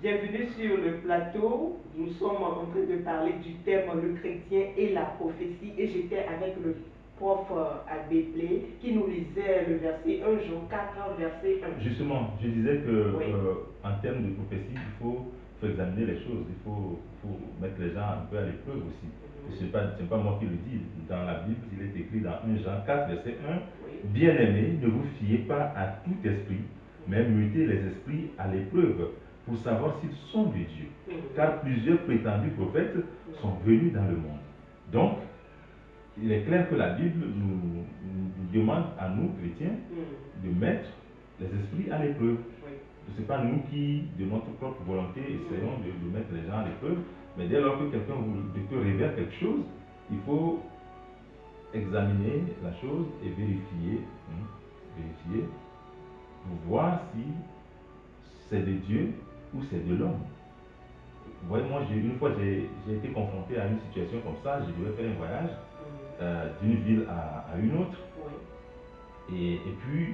Bienvenue sur le plateau. Nous sommes en train de parler du thème le chrétien et la prophétie. Et j'étais avec le prof Agbéplé qui nous lisait le verset 1 Jean 4, verset 1. Justement, je disais que en termes de prophétie, il faut examiner les choses. Il faut mettre les gens un peu à l'épreuve aussi. Ce n'est pas moi qui le dis. Dans la Bible, il est écrit dans 1 Jean 4, verset 1. Bien-aimés, ne vous fiez pas à tout esprit, mais mettez les esprits à l'épreuve pour savoir s'ils sont de Dieu. Car plusieurs prétendus prophètes sont venus dans le monde. Donc, il est clair que la Bible nous demande à nous, chrétiens, de mettre les esprits à l'épreuve. Ce n'est pas nous qui, de notre propre volonté, essayons de mettre les gens à l'épreuve, mais dès lors que quelqu'un te révèle quelque chose, il faut examiner la chose et vérifier pour voir si c'est de Dieu ou c'est de l'homme. Vous voyez, moi, une fois, j'ai été confronté à une situation comme ça. Je devais faire un voyage d'une ville à une autre. Et puis,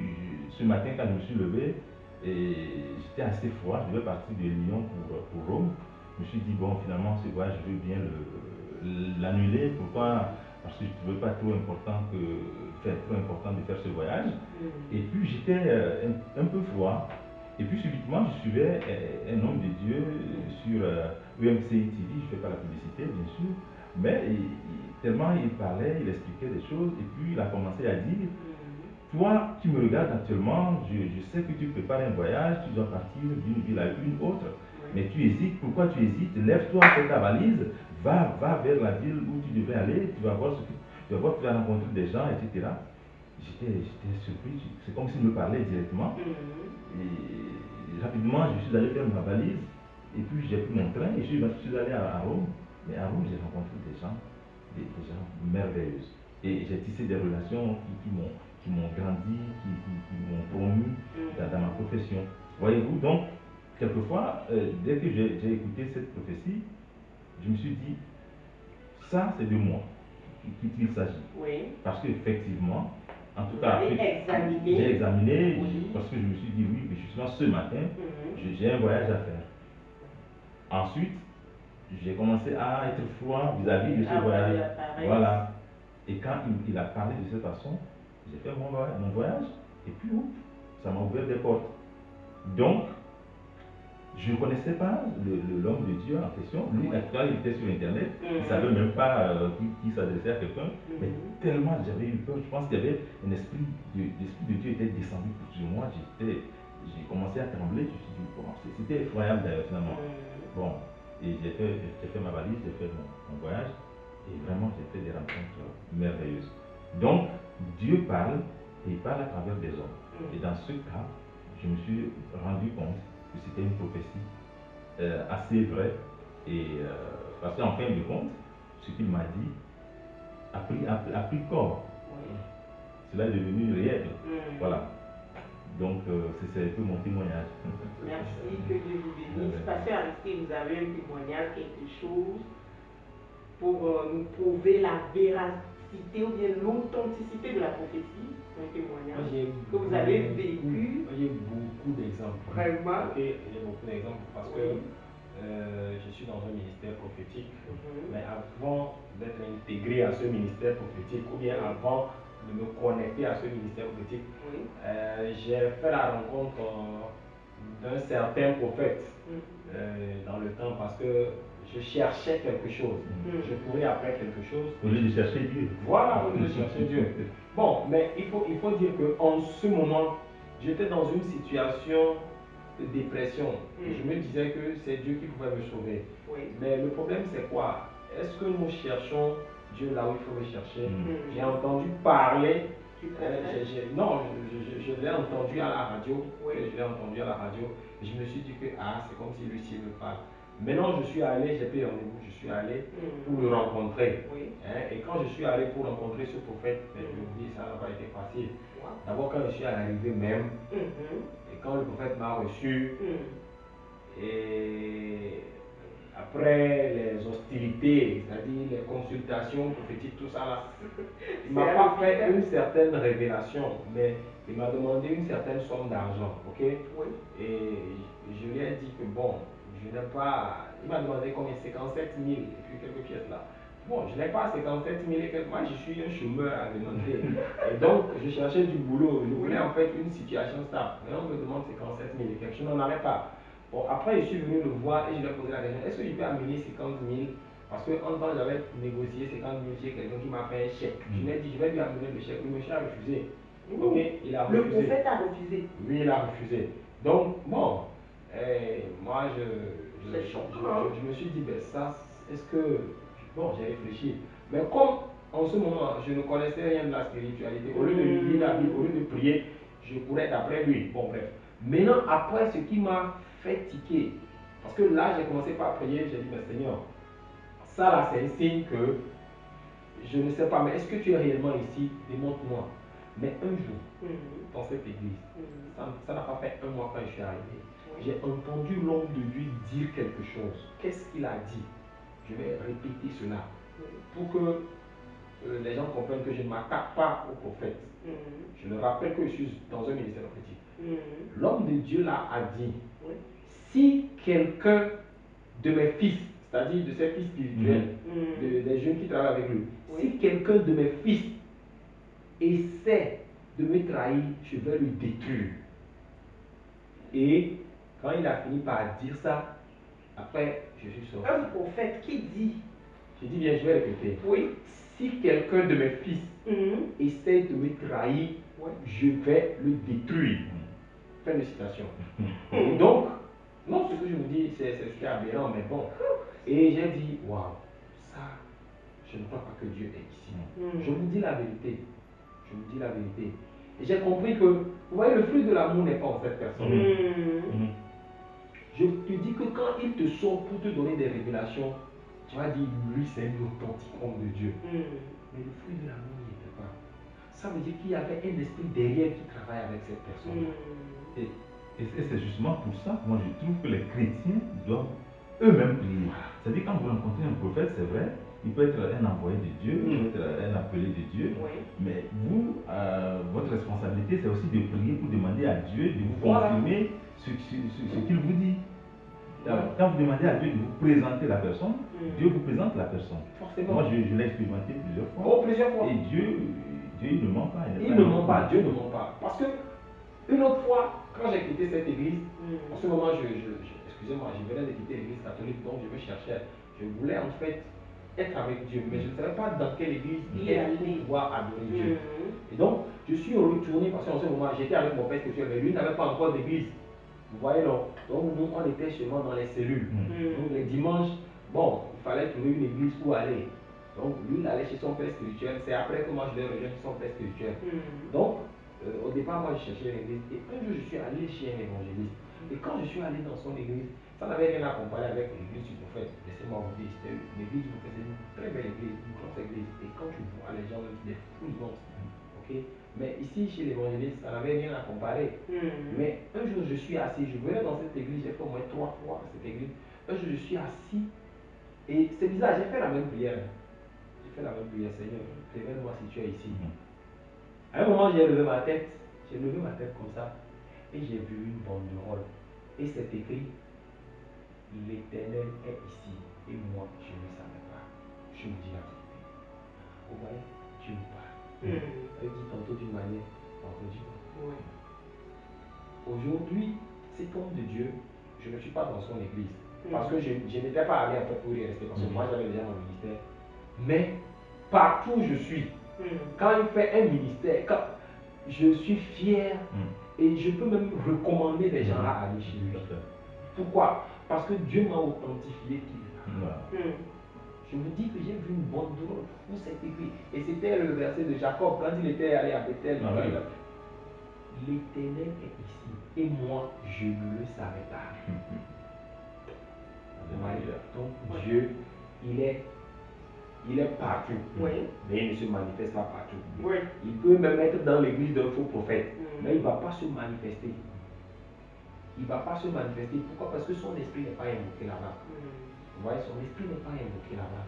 ce matin, quand je me suis levé, j'étais assez froid. Je devais partir de Lyon pour Rome. Je me suis dit, bon, finalement, ce voyage, je veux bien l'annuler. Pourquoi? Parce que je ne trouvais pas trop important de faire ce voyage. Et puis, j'étais un peu froid. Et puis subitement, je suivais un homme de Dieu sur UMC TV, je ne fais pas la publicité bien sûr, mais tellement il parlait, il expliquait des choses, et puis il a commencé à dire, toi qui me regardes actuellement, je sais que tu prépares un voyage, tu dois partir d'une ville à une autre, Mais tu hésites, pourquoi tu hésites? Lève-toi, fais ta valise, va vers la ville où tu devrais aller, tu vas voir tu vas voir, tu vas rencontrer des gens, etc. J'étais surpris, c'est comme s'il me parlait directement. Et rapidement, je suis allé faire ma valise, et puis j'ai pris mon train, et je suis allé à Rome. Mais à Rome, j'ai rencontré des gens merveilleux. Et j'ai tissé des relations qui m'ont grandi, qui m'ont promu dans ma profession. Voyez-vous, donc, quelquefois, dès que j'ai écouté cette prophétie, je me suis dit, ça c'est de moi qu'il s'agit. Oui. Parce qu'effectivement, en tout Vous cas, avez examiné. j'ai examiné, Oui. parce que je me suis dit, oui, mais justement ce matin, j'ai un voyage à faire. Ensuite, j'ai commencé à être froid vis-à-vis de ce voyage. Voilà. Et quand il a parlé de cette façon, j'ai fait mon voyage, et puis ça m'a ouvert des portes. Donc, je ne connaissais pas l'homme de Dieu en question. Lui, en tout cas, il était sur Internet. Il ne savait même pas qui s'adressait à quelqu'un. Mais tellement j'avais eu peur. Je pense qu'il y avait un esprit de Dieu était descendu sur moi. J'ai commencé à trembler. Je me suis dit, bon, c'était effroyable d'ailleurs finalement. Bon, et j'ai fait ma valise, j'ai fait mon voyage. Et vraiment, j'ai fait des rencontres merveilleuses. Donc, Dieu parle et il parle à travers des hommes. Et dans ce cas, je me suis rendu compte que c'était une prophétie assez vraie. Et parce qu'en fin de compte, ce qu'il m'a dit a pris corps. Oui. Cela est devenu réel. Voilà. Donc, c'est un peu mon témoignage. Merci, que Dieu vous bénisse. Pasteur Aristide, vous avez un témoignage, quelque chose pour nous prouver la véracité ou bien l'authenticité de la prophétie, un témoignage que vous avez vécu. J'ai beaucoup d'exemples. Vraiment. Ok, j'ai beaucoup d'exemples parce que je suis dans un ministère prophétique, mais avant d'être intégré à ce ministère prophétique ou bien avant de me connecter à ce ministère prophétique, j'ai fait la rencontre d'un certain prophète dans le temps parce que je cherchais quelque chose. Je courais après quelque chose. Au lieu de chercher Dieu. Voilà, au lieu de chercher Dieu. Bon, mais il faut dire qu'en ce moment, j'étais dans une situation de dépression. Et je me disais que c'est Dieu qui pouvait me sauver. Mais le problème, c'est quoi? Est-ce que nous cherchons Dieu là où il faut le chercher? J'ai entendu parler. Non, je l'ai entendu à la radio. Je l'ai entendu à la radio. Et je me suis dit que c'est comme si lui s'il me parle. Maintenant, je suis allé, j'ai pris rendez-vous, je suis allé pour le rencontrer. Et quand je suis allé pour rencontrer ce prophète, je vais vous dire, ça n'a pas été facile. D'abord, quand je suis arrivé même, et quand le prophète m'a reçu, et après les hostilités, c'est-à-dire les consultations prophétiques, tout ça là, il ne m'a pas fait une certaine révélation, mais il m'a demandé une certaine somme d'argent, ok? Et je lui ai dit que bon, je n'ai pas, il m'a demandé combien, 57 000 et puis quelques pièces là. Bon, je n'ai pas 57 000 et quelques, moi je suis un chômeur agrémenté. Et donc je cherchais du boulot, je voulais en fait une situation stable. Mais on me demande 57 000 et quelques, je n'en avais pas. Bon, après je suis venu le voir et je lui ai posé la question, est-ce que je peux amener 50 000? Parce qu'en temps j'avais négocié 50 000 chez quelqu'un qui m'a fait un chèque. Je lui ai dit, je vais lui amener le chèque. Le monsieur a refusé. Ok, il a refusé. Le prophète a refusé. Oui, il a refusé. Donc, bon, moi je me suis dit, ben ça, est-ce que. Bon, j'ai réfléchi. Mais comme en ce moment, je ne connaissais rien de la spiritualité, au lieu de lire la Bible, au lieu de prier, je courais d'après lui. Bon, bref. Maintenant, après, ce qui m'a fait tiquer, parce que là, j'ai commencé par prier, j'ai dit, mais Seigneur, ça là, c'est un signe que je ne sais pas, mais est-ce que tu es réellement ici? Démontre-moi. Mais un jour, dans cette église, ça n'a pas fait un mois quand je suis arrivé, j'ai entendu l'homme de Dieu dire quelque chose. Qu'est-ce qu'il a dit? Je vais répéter cela pour que les gens comprennent que je ne m'attaque pas au prophète. Je le rappelle que je suis dans un ministère prophétique. L'homme de Dieu là a dit, si quelqu'un de mes fils, c'est-à-dire de ses fils spirituels, des jeunes qui travaillent avec lui, si quelqu'un de mes fils essaie de me trahir, je vais le détruire. Et quand il a fini par dire ça, après, je suis sorti. Un prophète qui dit, je dis bien, je vais répéter. Si quelqu'un de mes fils essaie de me trahir, je vais le détruire. Fin de citation. Et donc, non, ce que je vous dis, c'est aberrant, mais bon. Et j'ai dit, waouh, ça, je ne crois pas que Dieu est ici. Je vous dis la vérité. Je vous dis la vérité. Et j'ai compris que, vous voyez, le fruit de l'amour n'est pas en cette personne. Je te dis que quand il te sort pour te donner des révélations, tu vas dire, lui, c'est un authentique homme de Dieu. Mais le fruit de l'amour n'y était pas. Ça veut dire qu'il y avait un esprit derrière qui travaille avec cette personne. Et c'est justement pour ça que moi je trouve que les chrétiens doivent eux-mêmes prier. C'est-à-dire quand vous rencontrez un prophète, c'est vrai, il peut être un envoyé de Dieu, il peut être un appelé de Dieu, mais vous, votre responsabilité, c'est aussi de prier pour demander à Dieu de vous confirmer ce qu'il vous dit. Quand vous demandez à Dieu de vous présenter la personne, Dieu vous présente la personne. Forcément. Moi, je l'ai expérimenté plusieurs fois. Oh, plusieurs fois. Et Dieu il ne ment pas. Il ne ment pas, Dieu ne ment pas. Parce que, une autre fois, quand j'ai quitté cette église, en ce moment, excusez-moi, je venais de quitter l'église catholique, donc je me cherchais. Je voulais en fait être avec Dieu, mais je ne savais pas dans quelle église être pour pouvoir adorer Dieu. Et donc, je suis retourné parce qu'en ce moment, j'étais avec mon père spirituel, mais lui n'avait pas encore d'église. Vous voyez, donc nous, on était seulement dans les cellules. Donc, les dimanches, bon, il fallait trouver une église où aller. Donc, lui, il allait chez son père spirituel. C'est après que moi, je l'ai rejoint chez son père spirituel. Donc, au départ, moi, je cherchais l'église. Et un jour, je suis allé chez un évangéliste. Et quand je suis allé dans son église, ça n'avait rien à comparer avec l'église du prophète. Laissez-moi vous dire, c'était l'église du prophète, c'est une très belle église, une grosse église. Et quand tu vois les gens, des foules immenses. Ok. Mais ici, chez l'évangéliste, ça n'avait rien à comparer. Mais un jour, je suis assis, je venais dans cette église, j'ai fait au moins 3 fois cette église. Un jour, je suis assis. Et c'est bizarre, j'ai fait la même prière. J'ai fait la même prière, Seigneur, révèle-moi si tu es ici. À un moment, j'ai levé ma tête comme ça, et j'ai vu une banderole. Et c'est écrit, l'Éternel est ici, et moi, je ne le savais pas. Je vous dis la vérité. Vous voyez, Dieu nous parle. Elle dit tantôt d'une manière, tantôt d'une autre. Aujourd'hui, cet homme de Dieu, je ne suis pas dans son église. Parce que je n'étais pas allé en fait pour y rester, parce que moi j'avais déjà mon ministère. Mais partout où je suis, quand il fait un ministère, je suis fier et je peux même recommander des gens à aller chez lui. Pourquoi? Parce que Dieu m'a authentifié qu'il est là. Je vous dis que j'ai vu une banderole où c'est écrit. Et c'était le verset de Jacob quand il était allé à Bethel. L'Éternel est ici et moi je ne le savais pas. Donc Dieu, il est partout, mais il ne se manifeste pas partout. Il peut même être dans l'église d'un faux prophète, mais il ne va pas se manifester. Il ne va pas se manifester. Pourquoi? Parce que son esprit n'est pas invoqué là-bas. Vous voyez, son esprit n'est pas invoqué là-bas.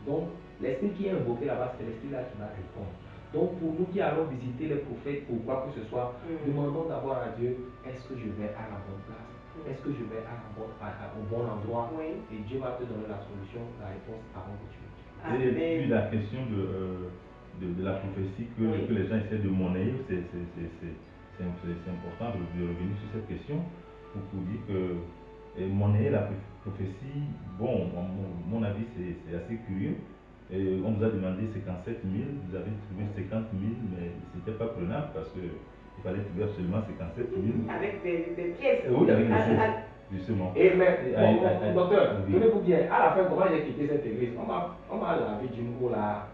Donc, l'esprit qui est invoqué là-bas, c'est l'esprit-là qui va répondre. Donc, pour nous qui allons visiter les prophètes ou quoi que ce soit, demandons d'abord à Dieu, est-ce que je vais à la bonne place? Est-ce que je vais au bon endroit? Et Dieu va te donner la solution, la réponse avant que tu le dises. Et puis la question de la prophétie que les gens essaient de monnayer, c'est important de revenir sur cette question pour dire que monnayer la prophétie, bon, mon avis, c'est assez curieux. Et on vous a demandé 57 000, vous avez trouvé 50 000, mais ce n'était pas prenable parce qu'il fallait trouver absolument 57 000. Avec des pièces. Oui, avec des pièces, justement. Et mais, docteur, tenez-vous bien, à la fin, comment j'ai quitté cette église? On m'a lavé d'une eau là.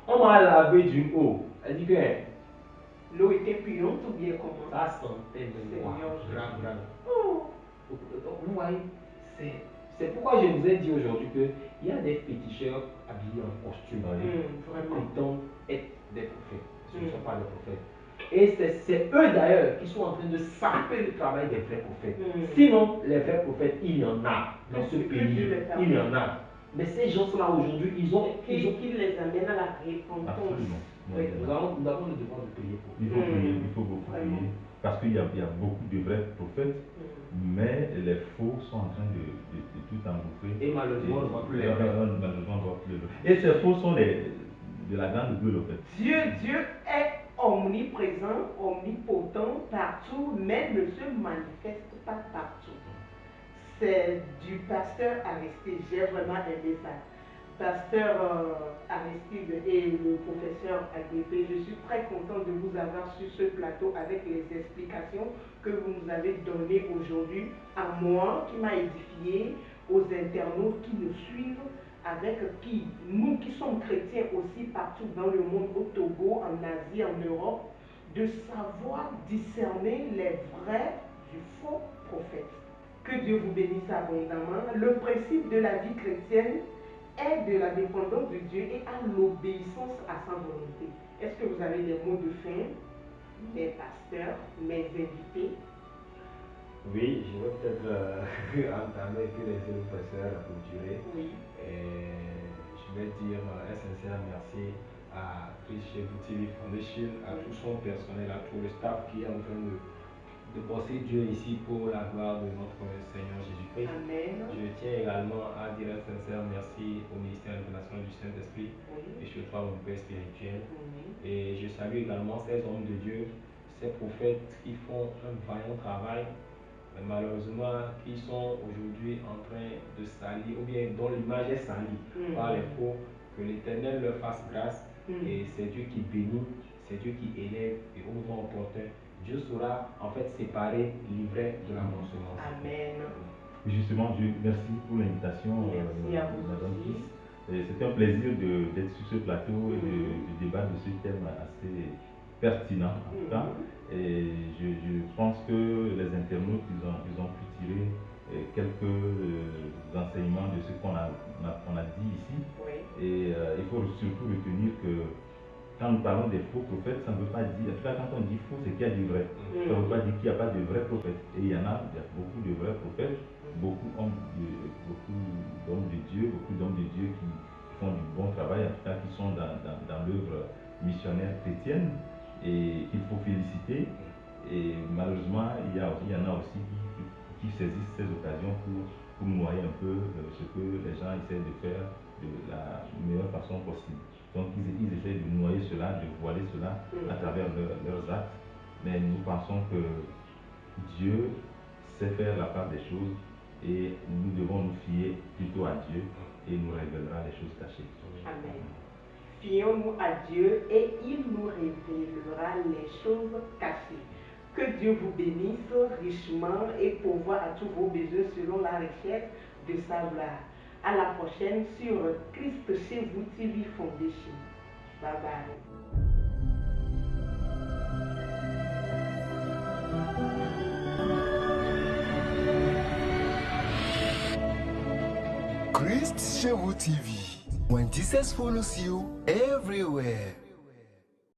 On m'a lavé d'une eau. Elle dit que l'eau était puante ou bien comment? Ça sentait même grave. Vous voyez, c'est pourquoi je vous ai dit aujourd'hui qu'il y a des féticheurs habillés en costume. Vraiment. Qui prétendent être des prophètes. Ce ne sont pas des prophètes. Et c'est eux d'ailleurs qui sont en train de saper le travail des vrais prophètes. Sinon, les vrais prophètes, il y en a dans ce pays. Il y en a. Mais ces gens-là aujourd'hui, ils ont. Qui les amène à la repentance. Absolument. Oui, nous avons le devoir de prier pour eux. Il faut prier, il faut beaucoup prier. Parce qu'il y a beaucoup de vrais prophètes, mais les faux sont en train de tout engouffrer. Et malheureusement, on ne voit plus les vrais. Malheureusement, on ne voit plus les vrais. Et ces faux sont de la grande gueule, en fait. Dieu est omniprésent, omnipotent partout, mais ne se manifeste pas partout. C'est du pasteur Aristide, j'ai vraiment aimé ça. Pasteur Aristide et le professeur ADP, je suis très content de vous avoir sur ce plateau avec les explications que vous nous avez données aujourd'hui à moi, qui m'a édifié, aux internautes qui nous suivent, avec qui, nous qui sommes chrétiens aussi partout dans le monde, au Togo, en Asie, en Europe, de savoir discerner les vrais du faux prophète. Que Dieu vous bénisse abondamment. Le principe de la vie chrétienne est de la dépendance de Dieu et à l'obéissance à sa volonté. Est-ce que vous avez des mots de fin, mes pasteurs, mes invités? Oui, je vais peut-être entamer puis laisser le professeur clôturer. Oui. Je vais dire un sincère merci à Chris Chevu TV Foundation, à tout son personnel, à tout le staff qui est en train de bosser Dieu ici pour la gloire de notre Seigneur Jésus-Christ. Amen. Je tiens également à dire un sincère merci au ministère international du Saint-Esprit, et sur toi mon Père spirituel. Et je salue également ces hommes de Dieu, ces prophètes qui font un vaillant travail, mais malheureusement qui sont aujourd'hui en train de salir, ou bien dont l'image est salie par les faux. Que l'Éternel leur fasse grâce, et c'est Dieu qui bénit, c'est Dieu qui élève, et au moment opportun, Dieu saura en fait séparer l'ivraie de la consommation. Amen. Justement, Dieu, merci pour l'invitation, Merci à vous Madame aussi. C'était un plaisir d'être sur ce plateau et de débattre de ce thème assez pertinent, en tout cas. Et je pense que les internautes, ils ont pu tirer quelques enseignements de ce qu'on a dit ici. Et il faut surtout retenir que quand nous parlons des faux prophètes, ça ne veut pas dire, en tout cas quand on dit faux, c'est qu'il y a du vrai. Ça ne veut pas dire qu'il n'y a pas de vrais prophètes. Et il y a beaucoup de vrais prophètes, beaucoup d'hommes de Dieu, beaucoup d'hommes de Dieu qui font du bon travail, en tout cas qui sont dans l'œuvre missionnaire chrétienne et qu'il faut féliciter. Et malheureusement, il y en a aussi qui saisissent ces occasions pour noyer un peu ce que les gens essaient de faire de la meilleure façon possible. Donc ils essaient de noyer cela, de voiler cela à travers leurs actes. Mais nous pensons que Dieu sait faire la part des choses et nous devons nous fier plutôt à Dieu et il nous révélera les choses cachées. Amen. Fions-nous à Dieu et il nous révélera les choses cachées. Que Dieu vous bénisse richement et pourvoie à tous vos besoins selon la richesse de sa gloire. À la prochaine sur Christ chez vous TV Foundation. Bye bye. Christ Chevu TV. When Jesus follows you everywhere.